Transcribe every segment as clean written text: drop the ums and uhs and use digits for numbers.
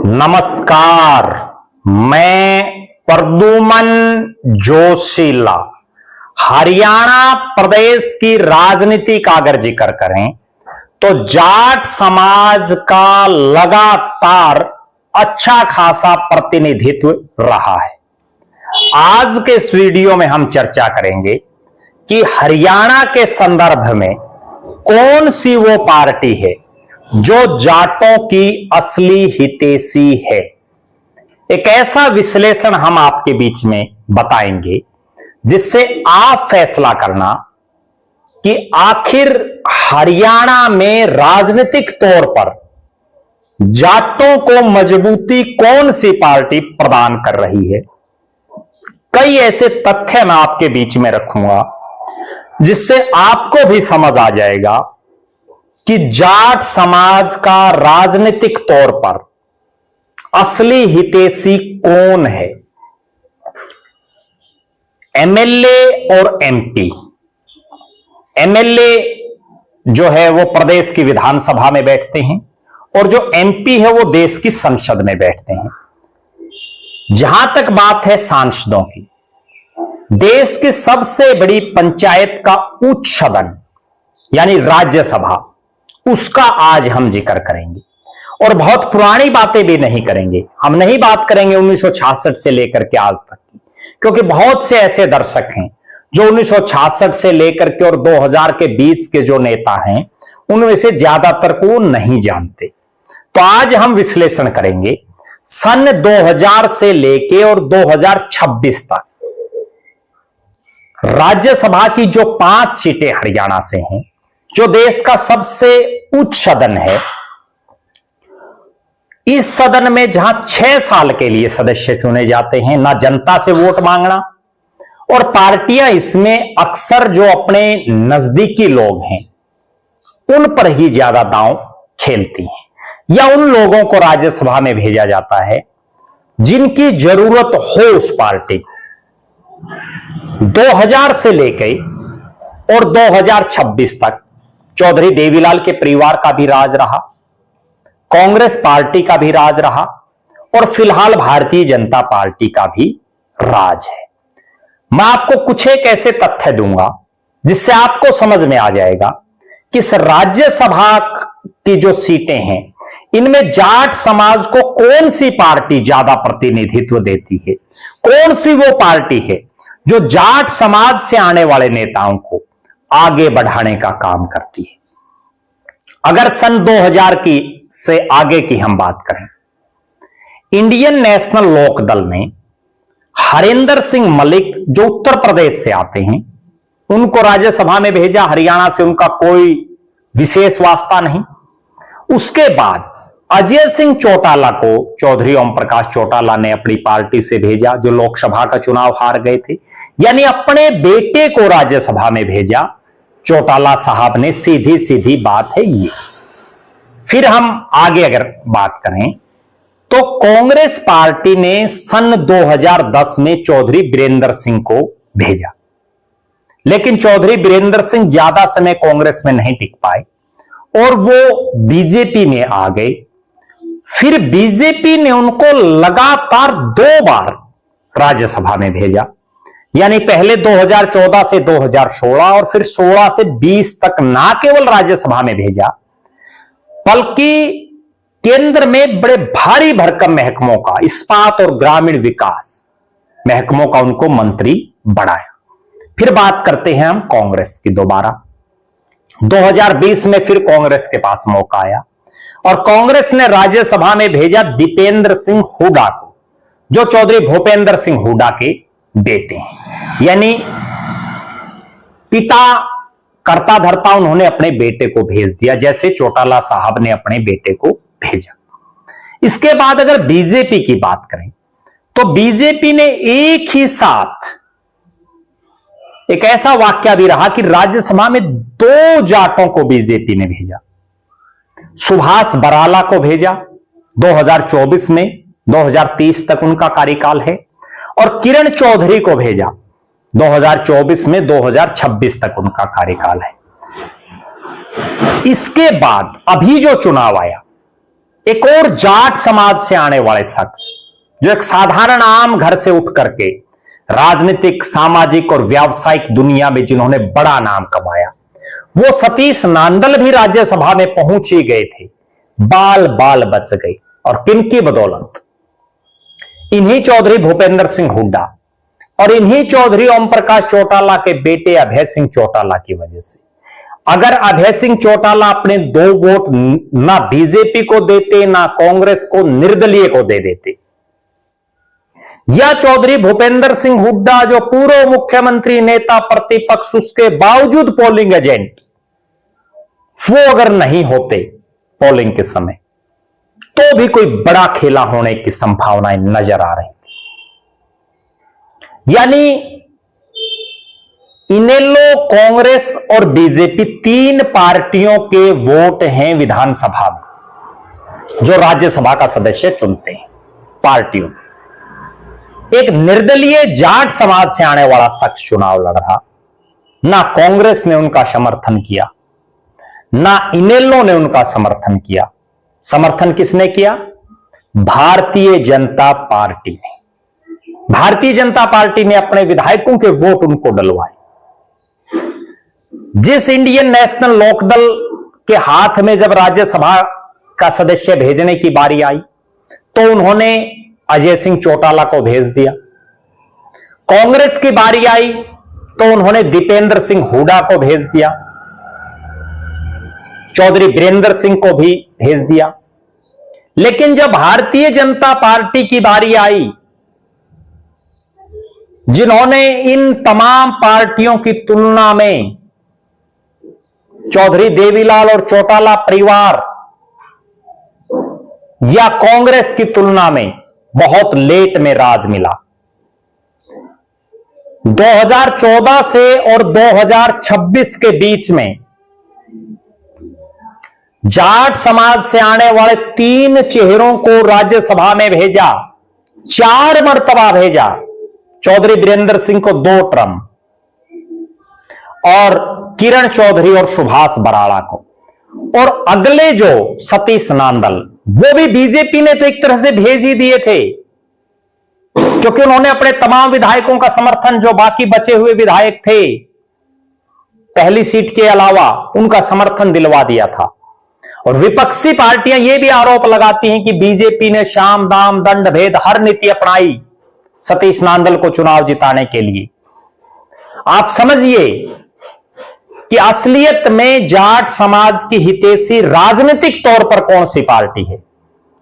नमस्कार, मैं प्रद्युमन जोशीला। हरियाणा प्रदेश की राजनीति का अगर जिक्र करें तो जाट समाज का लगातार अच्छा खासा प्रतिनिधित्व रहा है। आज के इस वीडियो में हम चर्चा करेंगे कि हरियाणा के संदर्भ में कौन सी वो पार्टी है जो जाटों की असली हितैषी है। एक ऐसा विश्लेषण हम आपके बीच में बताएंगे जिससे आप फैसला करना कि आखिर हरियाणा में राजनीतिक तौर पर जाटों को मजबूती कौन सी पार्टी प्रदान कर रही है। कई ऐसे तथ्य मैं आपके बीच में रखूंगा जिससे आपको भी समझ आ जाएगा कि जाट समाज का राजनीतिक तौर पर असली हितैषी कौन है। एमएलए और एमपी, एमएलए जो है वो प्रदेश की विधानसभा में बैठते हैं और जो एमपी है वो देश की संसद में बैठते हैं। जहां तक बात है सांसदों की, देश की सबसे बड़ी पंचायत का उच्च सदन यानी राज्यसभा, उसका आज हम जिक्र करेंगे और बहुत पुरानी बातें भी नहीं करेंगे। हम नहीं बात करेंगे 1966 से लेकर के आज तक की, क्योंकि बहुत से ऐसे दर्शक हैं जो 1966 से लेकर के और 2000 के बीच के जो नेता हैं उनमें से ज्यादातर को नहीं जानते। तो आज हम विश्लेषण करेंगे सन 2000 से लेके और 2026 तक राज्यसभा की जो 5 सीटें हरियाणा से हैं, जो देश का सबसे उच्च सदन है। इस सदन में जहां 6 साल के लिए सदस्य चुने जाते हैं, ना जनता से वोट मांगना, और पार्टियां इसमें अक्सर जो अपने नजदीकी लोग हैं उन पर ही ज्यादा दांव खेलती हैं, या उन लोगों को राज्यसभा में भेजा जाता है जिनकी जरूरत हो उस पार्टी को। 2000 से लेकर और 2026 तक चौधरी देवीलाल के परिवार का भी राज रहा, कांग्रेस पार्टी का भी राज रहा और फिलहाल भारतीय जनता पार्टी का भी राज है। मैं आपको कुछ एक ऐसे तथ्य दूंगा जिससे आपको समझ में आ जाएगा कि इस राज्यसभा की जो सीटें हैं इनमें जाट समाज को कौन सी पार्टी ज्यादा प्रतिनिधित्व देती है, कौन सी वो पार्टी है जो जाट समाज से आने वाले नेताओं को आगे बढ़ाने का काम करती है। अगर सन 2000 की से आगे की हम बात करें, इंडियन नेशनल लोक दल ने हरिंदर सिंह मलिक जो उत्तर प्रदेश से आते हैं उनको राज्यसभा में भेजा। हरियाणा से उनका कोई विशेष वास्ता नहीं। उसके बाद अजय सिंह चौटाला को चौधरी ओम प्रकाश चौटाला ने अपनी पार्टी से भेजा, जो लोकसभा का चुनाव हार गए थे, यानी अपने बेटे को राज्यसभा में भेजा चौटाला साहब ने। सीधी सीधी बात है ये। फिर हम आगे अगर बात करें तो कांग्रेस पार्टी ने सन 2010 में चौधरी बीरेंद्र सिंह को भेजा, लेकिन चौधरी बीरेंद्र सिंह ज्यादा समय कांग्रेस में नहीं टिक पाए और वो बीजेपी में आ गए। फिर बीजेपी ने उनको लगातार 2 बार राज्यसभा में भेजा, यानी पहले 2014 से 2016 और फिर 16 से 20 तक ना केवल राज्यसभा में भेजा बल्कि केंद्र में बड़े भारी भरकम महकमों का, इस्पात और ग्रामीण विकास महकमों का उनको मंत्री बनाया। फिर बात करते हैं हम कांग्रेस की। दोबारा 2020 में फिर कांग्रेस के पास मौका आया और कांग्रेस ने राज्यसभा में भेजा दीपेंद्र सिंह हुड्डा को, जो चौधरी भूपेंद्र सिंह हुड्डा के बेटे हैं, यानी पिता करता धरता उन्होंने अपने बेटे को भेज दिया, जैसे चौटाला साहब ने अपने बेटे को भेजा। इसके बाद अगर बीजेपी की बात करें तो बीजेपी ने एक ही साथ एक ऐसा वाक्य भी रहा कि राज्यसभा में 2 जाटों को बीजेपी ने भेजा। सुभाष बराला को भेजा 2024 में, 2030 तक उनका कार्यकाल है, और किरण चौधरी को भेजा 2024 में, 2026 तक उनका कार्यकाल है। इसके बाद अभी जो चुनाव आया एक और जाट समाज से आने वाले शख्स, जो एक साधारण आम घर से उठ करके राजनीतिक, सामाजिक और व्यावसायिक दुनिया में जिन्होंने बड़ा नाम कमाया, वो सतीश नांदल भी राज्यसभा में पहुंच ही गए थे। बाल बाल बच गए। और किनकी बदौलत? इन्हीं चौधरी भूपेंद्र सिंह हुड्डा और इन्हीं चौधरी ओम प्रकाश चौटाला के बेटे अभय सिंह चौटाला की वजह से। अगर अभय सिंह चौटाला अपने 2 वोट ना बीजेपी को देते, ना कांग्रेस को, निर्दलीय को दे देते, या चौधरी भूपेंद्र सिंह हुड्डा जो पूर्व मुख्यमंत्री, नेता प्रतिपक्ष, उसके बावजूद पोलिंग एजेंट, वो अगर नहीं होते पोलिंग के समय, तो भी कोई बड़ा खेला होने की संभावनाएं नजर आ रही। यानी इनेलो, कांग्रेस और बीजेपी 3 पार्टियों के वोट हैं विधानसभा में, जो राज्यसभा का सदस्य चुनते हैं पार्टियों। एक निर्दलीय जाट समाज से आने वाला शख्स चुनाव लड़ रहा। ना कांग्रेस ने उनका समर्थन किया, ना इनेलो ने उनका समर्थन किया। समर्थन किसने किया? भारतीय जनता पार्टी ने। भारतीय जनता पार्टी ने अपने विधायकों के वोट उनको डलवाए। जिस इंडियन नेशनल लोकदल के हाथ में जब राज्यसभा का सदस्य भेजने की बारी आई, तो उन्होंने अजय सिंह चौटाला को भेज दिया। कांग्रेस की बारी आई तो उन्होंने दीपेंद्र सिंह हुड्डा को भेज दिया, चौधरी बीरेंद्र सिंह को भी भेज दिया। लेकिन जब भारतीय जनता पार्टी की बारी आई, जिन्होंने इन तमाम पार्टियों की तुलना में चौधरी देवीलाल और चौटाला परिवार या कांग्रेस की तुलना में बहुत लेट में राज मिला। 2014 से और 2026 के बीच में जाट समाज से आने वाले 3 चेहरों को राज्यसभा में भेजा, 4 मर्तबा भेजा। चौधरी बीरेंद्र सिंह को 2 टर्म और किरण चौधरी और सुभाष बराड़ा को, और अगले जो सतीश नांदल, वो भी बीजेपी ने तो एक तरह से भेज ही दिए थे, क्योंकि उन्होंने अपने तमाम विधायकों का समर्थन, जो बाकी बचे हुए विधायक थे पहली सीट के अलावा, उनका समर्थन दिलवा दिया था। और विपक्षी पार्टियां ये भी आरोप लगाती हैं कि बीजेपी ने शाम दाम दंड भेद हर नीति अपनाई सतीश नांदल को चुनाव जिताने के लिए। आप समझिए कि असलियत में जाट समाज की हितैषी राजनीतिक तौर पर कौन सी पार्टी है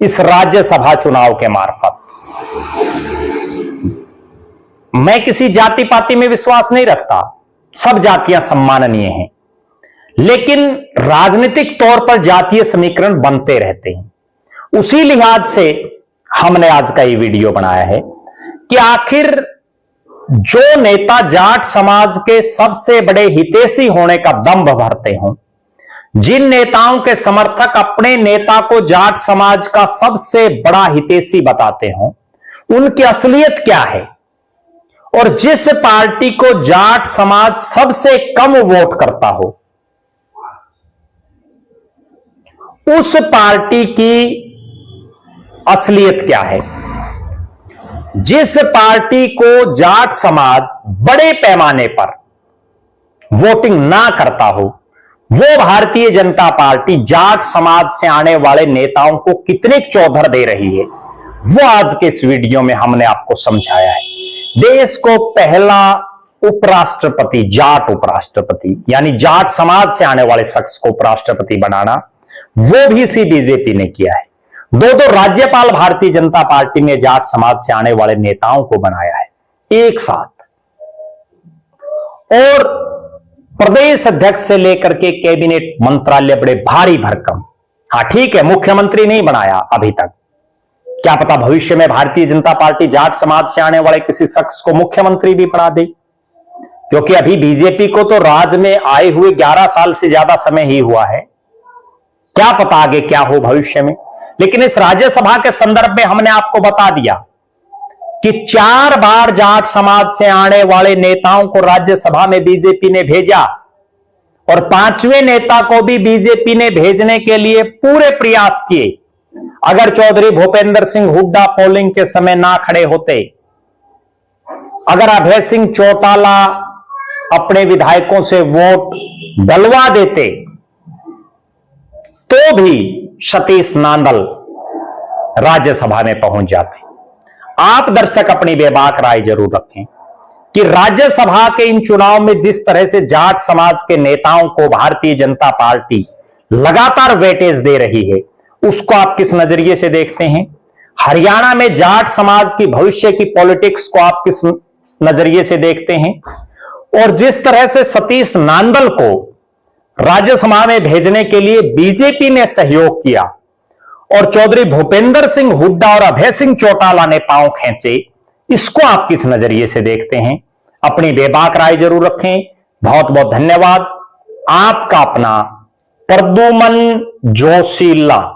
इस राज्यसभा चुनाव के मार्फत। मैं किसी जाति पाति में विश्वास नहीं रखता, सब जातियां सम्माननीय हैं, लेकिन राजनीतिक तौर पर जातीय समीकरण बनते रहते हैं। उसी लिहाज से हमने आज का ये वीडियो बनाया है कि आखिर जो नेता जाट समाज के सबसे बड़े हितैषी होने का दंभ भरते हों, जिन नेताओं के समर्थक अपने नेता को जाट समाज का सबसे बड़ा हितैषी बताते हों, उनकी असलियत क्या है। और जिस पार्टी को जाट समाज सबसे कम वोट करता हो, उस पार्टी की असलियत क्या है। जिस पार्टी को जाट समाज बड़े पैमाने पर वोटिंग ना करता हो, वो भारतीय जनता पार्टी जाट समाज से आने वाले नेताओं को कितने चौधर दे रही है, वो आज के इस वीडियो में हमने आपको समझाया है। देश को पहला उपराष्ट्रपति, जाट उपराष्ट्रपति, यानी जाट समाज से आने वाले शख्स को उपराष्ट्रपति बनाना, वो भी इसी बीजेपी ने किया है। 2 राज्यपाल भारतीय जनता पार्टी ने जाट समाज से आने वाले नेताओं को बनाया है एक साथ, और प्रदेश अध्यक्ष से लेकर के कैबिनेट मंत्रालय बड़े भारी भरकम। हाँ ठीक है, मुख्यमंत्री नहीं बनाया अभी तक, क्या पता भविष्य में भारतीय जनता पार्टी जाट समाज से आने वाले किसी शख्स को मुख्यमंत्री भी बना दे, क्योंकि अभी बीजेपी को तो राज में आए हुए 11 साल से ज्यादा समय ही हुआ है। क्या पता आगे क्या हो भविष्य में। लेकिन इस राज्यसभा के संदर्भ में हमने आपको बता दिया कि 4 बार जाट समाज से आने वाले नेताओं को राज्यसभा में बीजेपी ने भेजा, और 5वें नेता को भी बीजेपी ने भेजने के लिए पूरे प्रयास किए, अगर चौधरी भूपेंद्र सिंह हुड्डा पोलिंग के समय ना खड़े होते, अगर अभय सिंह चौटाला अपने विधायकों से वोट डलवा देते, तो भी सतीश नांदल राज्यसभा में पहुंच जाते। आप दर्शक अपनी बेबाक राय जरूर रखें कि राज्यसभा के इन चुनाव में जिस तरह से जाट समाज के नेताओं को भारतीय जनता पार्टी लगातार वेटेज दे रही है, उसको आप किस नजरिए से देखते हैं? हरियाणा में जाट समाज की भविष्य की पॉलिटिक्स को आप किस नजरिए से देखते हैं? और जिस तरह से सतीश नांदल को राज्यसभा में भेजने के लिए बीजेपी ने सहयोग किया और चौधरी भूपेंद्र सिंह हुड्डा और अभय सिंह चौटाला ने पांव खींचे, इसको आप किस नजरिए से देखते हैं? अपनी बेबाक राय जरूर रखें। बहुत बहुत धन्यवाद। आपका अपना प्रद्युमन जोशीला।